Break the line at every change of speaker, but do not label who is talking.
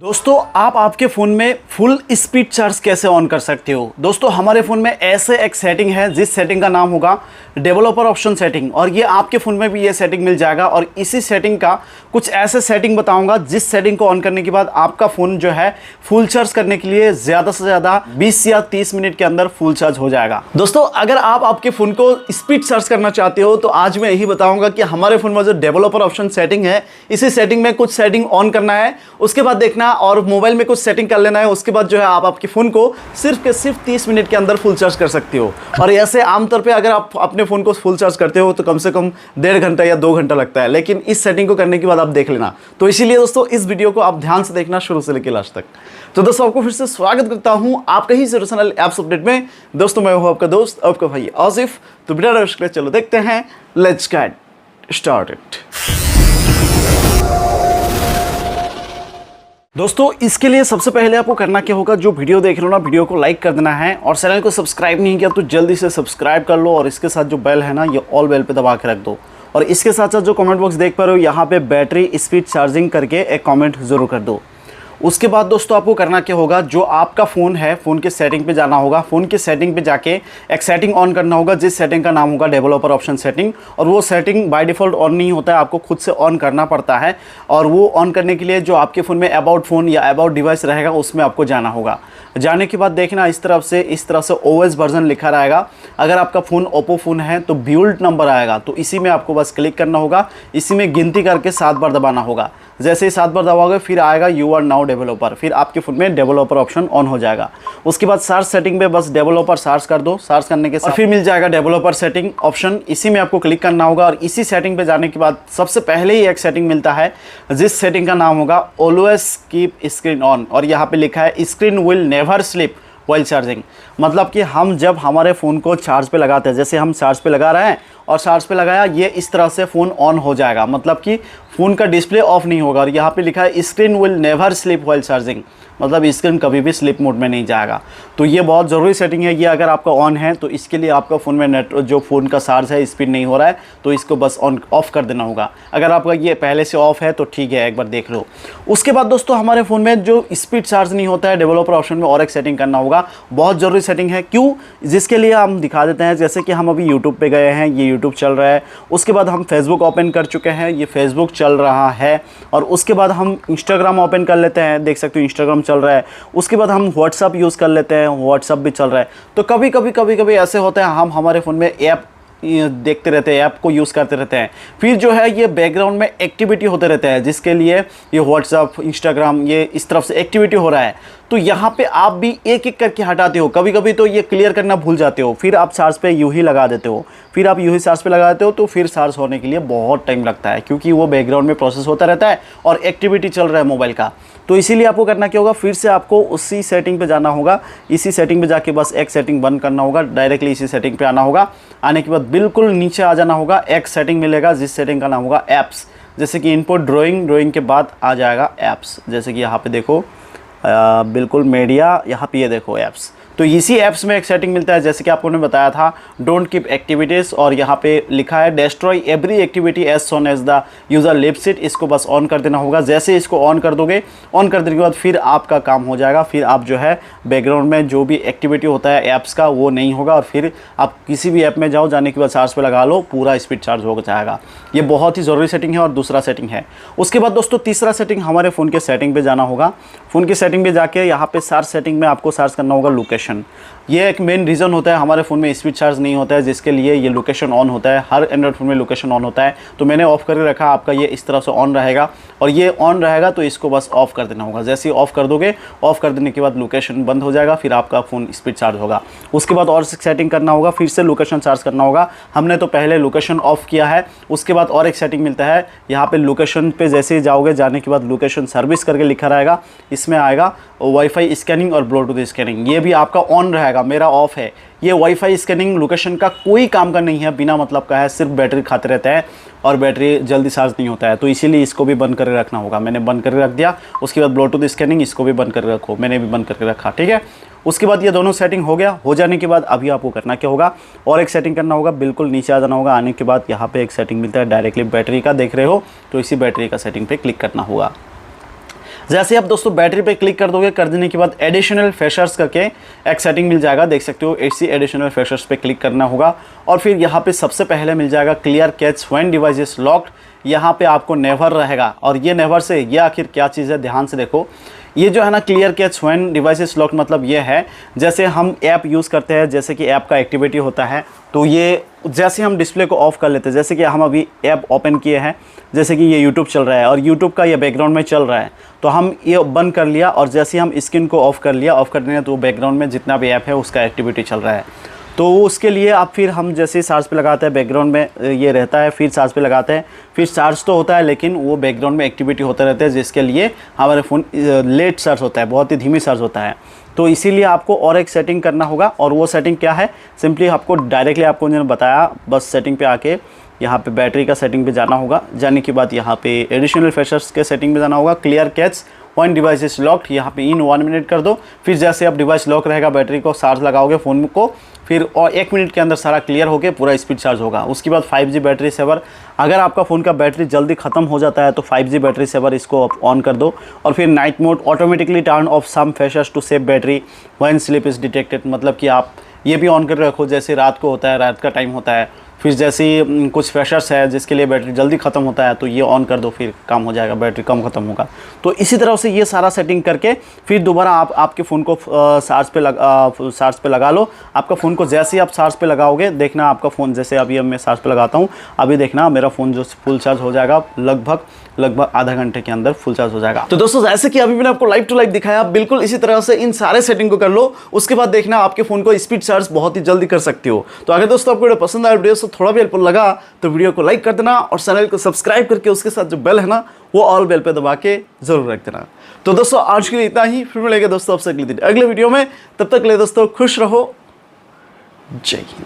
दोस्तों आप आपके फ़ोन में फुल स्पीड चार्ज कैसे ऑन कर सकते हो। दोस्तों हमारे फ़ोन में ऐसे एक सेटिंग है जिस सेटिंग का नाम होगा डेवलपर ऑप्शन सेटिंग, और ये आपके फ़ोन में भी ये सेटिंग मिल जाएगा। और इसी सेटिंग का कुछ ऐसे सेटिंग बताऊंगा जिस सेटिंग को ऑन करने के बाद आपका फ़ोन जो है फुल चार्ज करने के लिए ज़्यादा से ज़्यादा 20 या 30 मिनट के अंदर फुल चार्ज हो जाएगा। दोस्तों अगर आप आपके फ़ोन को स्पीड चार्ज करना चाहते हो तो आज मैं यही बताऊँगा कि हमारे फ़ोन में जो डेवलपर ऑप्शन सेटिंग है इसी सेटिंग में कुछ सेटिंग ऑन करना है, उसके बाद देखना और मोबाइल में कुछ सेटिंग कर लेना है। उसके बाद जो है आप आपके फ़ोन को सिर्फ 30 मिनट के अंदर फुल चार्ज कर सकते हो। और ऐसे आमतौर पे अगर आप अपने फ़ोन को फुल चार्ज करते हो तो कम से कम 1.5 घंटा या 2 घंटा लगता है, लेकिन इस सेटिंग को करने के बाद आप देख लेना। तो इसीलिए दोस्तों इस वीडियो को आप ध्यान से देखना शुरू से लेकर लास्ट तक। तो दोस्तों आपको फिर से स्वागत करता हूँ आपका ही ज़ीरो चैनल ऐप्स अपडेट में। दोस्तों मैं हूँ आपका दोस्त आपका भाई आसिफ। तो बिना रुश के चलो देखते हैं, लेट्स गेट स्टार्टेड। दोस्तों इसके लिए सबसे पहले आपको करना क्या होगा, जो वीडियो देख रहे हो ना वीडियो को लाइक कर देना है, और चैनल को सब्सक्राइब नहीं किया तो जल्दी से सब्सक्राइब कर लो, और इसके साथ जो बेल है ना ये ऑल बेल पे दबा के रख दो। और इसके साथ साथ जो कमेंट बॉक्स देख पा रहे हो यहाँ पे बैटरी स्पीड चार्जिंग करके एक कमेंट ज़रूर कर दो। उसके बाद दोस्तों आपको करना क्या होगा, जो आपका फ़ोन है फ़ोन के सेटिंग पे जाना होगा। फ़ोन के सेटिंग पे जाके एक सेटिंग ऑन करना होगा जिस सेटिंग का नाम होगा डेवलपर ऑप्शन सेटिंग। और वो सेटिंग बाय डिफ़ॉल्ट ऑन नहीं होता है, आपको खुद से ऑन करना पड़ता है। और वो ऑन करने के लिए जो आपके फ़ोन में अबाउट फ़ोन या अबाउट डिवाइस रहेगा उसमें आपको जाना होगा। जाने के बाद देखना इस तरह से OS वर्जन लिखा रहेगा। अगर आपका फ़ोन ओप्पो फ़ोन है तो बिल्ड नंबर आएगा, तो इसी में आपको बस क्लिक करना होगा। इसी में गिनती करके 7 बार दबाना होगा। जैसे ही 7 बार दबाओगे फिर आएगा यू आर नाउ डेवलपर, फिर आपके फ़ोन में डेवलपर ऑप्शन ऑन हो जाएगा। उसके बाद सर्च सेटिंग पे बस डेवलपर सर्च कर दो। सर्च करने के साथ फिर मिल जाएगा डेवलपर सेटिंग ऑप्शन, इसी में आपको क्लिक करना होगा। और इसी सेटिंग पे जाने के बाद सबसे पहले ही एक सेटिंग मिलता है जिस सेटिंग का नाम होगा ऑलवेज कीप स्क्रीन ऑन, और यहाँ पे लिखा है screen will never slip while charging. मतलब कि हम जब हमारे फ़ोन को चार्ज पे लगाते हैं, जैसे हम चार्ज पे लगा रहे हैं और चार्ज पे लगाया, ये इस तरह से फ़ोन ऑन हो जाएगा। मतलब कि फ़ोन का डिस्प्ले ऑफ नहीं होगा। और यहाँ पे लिखा है screen will never slip while charging, मतलब स्क्रीन कभी भी स्लिप मोड में नहीं जाएगा। तो ये बहुत ज़रूरी सेटिंग है। ये अगर आपका ऑन है तो इसके लिए आपका फ़ोन में नेट जो फ़ोन का चार्ज है स्पीड नहीं हो रहा है तो इसको बस ऑन ऑफ़ कर देना होगा। अगर आपका ये पहले से ऑफ़ है तो ठीक है, एक बार देख लो। उसके बाद दोस्तों हमारे फ़ोन में जो स्पीड चार्ज नहीं होता है डेवलपर ऑप्शन में और एक सेटिंग करना होगा। बहुत ज़रूरी सेटिंग है, क्यों, जिसके लिए हम दिखा देते हैं। जैसे कि हम अभी यूट्यूब पे गए हैं, ये यूट्यूब चल रहा है। उसके बाद हम फेसबुक ओपन कर चुके हैं, ये फेसबुक चल रहा है। और उसके बाद हम इंस्टाग्राम ओपन कर लेते हैं, देख सकते हो इंस्टाग्राम चल रहा है। उसके बाद हम व्हाट्सअप यूज़ कर लेते हैं, व्हाट्सअप भी चल रहा है। तो कभी कभी ऐसे होता है हम हमारे फ़ोन में ऐप देखते रहते हैं, ऐप को यूज़ करते रहते हैं, फिर जो है ये बैकग्राउंड में एक्टिविटी होते रहते हैं, जिसके लिए ये व्हाट्सअप इंस्टाग्राम ये इस तरफ से एक्टिविटी हो रहा है। तो यहाँ पे आप भी एक एक करके हटाते हो। कभी कभी तो ये क्लियर करना भूल जाते हो, फिर आप चार्ज पे यूँ ही लगा देते हो। फिर आप यूँ ही चार्ज पे लगाते हो तो फिर चार्ज होने के लिए बहुत टाइम लगता है, क्योंकि वो बैकग्राउंड में प्रोसेस होता रहता है और एक्टिविटी चल रहा है मोबाइल का। तो इसीलिए आपको करना क्या होगा, फिर से आपको उसी सेटिंग पे जाना होगा। इसी सेटिंग पे जाके बस एक सेटिंग बंद करना होगा, डायरेक्टली इसी सेटिंग पे आना होगा। आने के बाद बिल्कुल नीचे आ जाना होगा, एक सेटिंग मिलेगा जिस सेटिंग का नाम होगा ऐप्स। जैसे कि इनपुट ड्राइंग के बाद आ जाएगा ऐप्स। जैसे कि यहाँ पे देखो बिल्कुल मीडिया, यहाँ पे ये देखो ऐप्स। तो इसी ऐप्स में एक सेटिंग मिलता है, जैसे कि आपको ने बताया था डोंट कीप एक्टिविटीज़, और यहाँ पे लिखा है destroy every activity as soon as the user leaves it. इसको बस ऑन कर देना होगा। जैसे इसको ऑन कर दोगे, ऑन कर देने के बाद फिर आपका काम हो जाएगा। फिर आप जो है बैकग्राउंड में जो भी एक्टिविटी होता है ऐप्स का वो नहीं होगा, और फिर आप किसी भी ऐप में जाओ, जाने के बाद चार्ज पे लगा लो, पूरा स्पीड चार्ज हो जाएगा। ये बहुत ही ज़रूरी सेटिंग है। और दूसरा सेटिंग है, उसके बाद दोस्तों तीसरा सेटिंग, हमारे फ़ोन के सेटिंग पर जाना होगा। फ़ोन की सेटिंग पर जाके यहाँ पे सर्च सेटिंग में आपको सर्च करना होगा लोकेशन। ये एक मेन रीज़न होता है हमारे फ़ोन में स्पीड चार्ज नहीं होता है, जिसके लिए ये लोकेशन ऑन होता है। हर एंड्रॉइड फ़ोन में लोकेशन ऑन होता है, तो मैंने ऑफ़ करके रखा। आपका ये इस तरह से ऑन रहेगा, और ये ऑन रहेगा तो इसको बस ऑफ़ कर देना होगा। जैसे ही ऑफ़ कर दोगे, ऑफ़ कर देने के बाद लोकेशन बंद हो जाएगा, फिर आपका फ़ोन स्पीड चार्ज होगा। उसके बाद और सेटिंग करना होगा, फिर से लोकेशन चार्ज करना होगा। हमने तो पहले लोकेशन ऑफ़ किया है। उसके बाद और एक सेटिंग मिलता है, यहाँ पर लोकेशन पर जैसे ही जाओगे, जाने के बाद लोकेशन सर्विस करके लिखा रहेगा, इसमें आएगा वाईफाई स्कैनिंग और ब्लूटूथ स्कैनिंग। ये भी आपका ऑन रहेगा, मेरा ऑफ है। ये वाईफाई स्कैनिंग लोकेशन का कोई काम का नहीं है, बिना मतलब का है, सिर्फ बैटरी खाते रहते हैं और बैटरी जल्दी चार्ज नहीं होता है। तो इसीलिए इसको भी बंद करके रखना होगा। मैंने बंद करके रख दिया। उसके बाद ब्लूटूथ स्कैनिंग, इसको भी बंद करके रखो, मैंने भी बंद करके रखा, ठीक है। उसके बाद ये दोनों सेटिंग हो गया। हो जाने के बाद अभी आपको करना क्या होगा, और एक सेटिंग करना होगा। बिल्कुल नीचे आ जाना होगा। आने के बाद यहाँ पर एक सेटिंग मिलता है डायरेक्टली बैटरी का, देख रहे हो, तो इसी बैटरी का सेटिंग पर क्लिक करना होगा। जैसे आप दोस्तों बैटरी पे क्लिक कर दोगे, कर देने के बाद एडिशनल फीचर्स करके एक सेटिंग मिल जाएगा, देख सकते हो। इसी एडिशनल फीचर्स पे क्लिक करना होगा और फिर यहाँ पे सबसे पहले मिल जाएगा clear catch when device is locked. यहाँ पे आपको नेवर रहेगा, और ये नेवर से ये आखिर क्या चीज़ है, ध्यान से देखो। ये जो है ना clear catch when device is locked, मतलब ये है जैसे हम ऐप यूज़ करते हैं, जैसे कि ऐप का एक्टिविटी होता है, तो ये जैसे हम डिस्प्ले को ऑफ कर लेते हैं, जैसे कि हम अभी ऐप ओपन किए हैं, जैसे कि ये यूट्यूब चल रहा है और यूट्यूब का ये बैकग्राउंड में चल रहा है, तो हम ये बंद कर लिया और जैसे हम स्क्रीन को ऑफ कर लिया, ऑफ कर देंगे तो बैकग्राउंड में जितना भी ऐप है उसका एक्टिविटी चल रहा है। तो उसके लिए आप फिर हम जैसे चार्ज पे लगाते हैं, बैकग्राउंड में ये रहता है, फिर चार्ज पे लगाते हैं, फिर चार्ज तो होता है लेकिन वो बैकग्राउंड में एक्टिविटी होता रहता है, जिसके लिए हमारे फ़ोन लेट चार्ज होता है, बहुत ही धीमी चार्ज होता है। तो इसीलिए आपको और एक सेटिंग करना होगा, और वो सेटिंग क्या है, सिंपली आपको डायरेक्टली आपको उन्होंने बताया, बस सेटिंग पे आके यहाँ पे बैटरी का सेटिंग पे जाना होगा। जाने के बाद यहाँ पे एडिशनल फीचर्स के सेटिंग पे जाना होगा, clear catch when device is locked, यहाँ पे इन 1 मिनट कर दो। फिर जैसे आप डिवाइस लॉक रहेगा, बैटरी को चार्ज लगाओगे फ़ोन को, फिर और 1 मिनट के अंदर सारा क्लियर होकर पूरा स्पीड चार्ज होगा। उसके बाद 5G बैटरी सेवर, अगर आपका फ़ोन का बैटरी जल्दी ख़त्म हो जाता है तो 5G बैटरी सेवर इसको ऑन कर दो। और फिर night mode automatically turn off some features to save battery when sleep is detected, मतलब कि आप ये भी ऑन कर रखो, जैसे रात को होता है, रात का टाइम होता है, फिर जैसे कुछ फीचर्स है जिसके लिए बैटरी जल्दी ख़त्म होता है, तो ये ऑन कर दो, फिर काम हो जाएगा, बैटरी कम ख़त्म होगा। तो इसी तरह से ये सारा सेटिंग करके फिर दोबारा आप आपके फ़ोन को चार्ज पे लगा लो। आपका फ़ोन को जैसे ही आप चार्ज पे लगाओगे, देखना आपका फ़ोन, जैसे अभी मैं चार्ज पे लगाता हूँ, अभी देखना मेरा फ़ोन जो फुल चार्ज हो जाएगा, लगभग आधा घंटे के अंदर फुल चार्ज हो जाएगा। तो दोस्तों जैसे कि अभी मैंने आपको लाइव टू लाइव दिखाया, बिल्कुल इसी तरह से इन सारे सेटिंग को कर लो। उसके बाद देखना आपके फ़ोन को स्पीड चार्ज बहुत ही जल्दी कर सकते हो। तो अगर दोस्तों आपको वीडियो पसंद आया, वीडियो से थोड़ा भी हेल्पफुल लगा, तो वीडियो को लाइक कर देना और चैनल को सब्सक्राइब करके उसके साथ जो बेल है ना, वो ऑल बेल पे दबा के जरूर रख देना। तो दोस्तों आज के लिए इतना ही, फिर मिलेंगे दोस्तों आपसे अगले वीडियो में। तब तक के लिए दोस्तों खुश रहो, जय हिंद।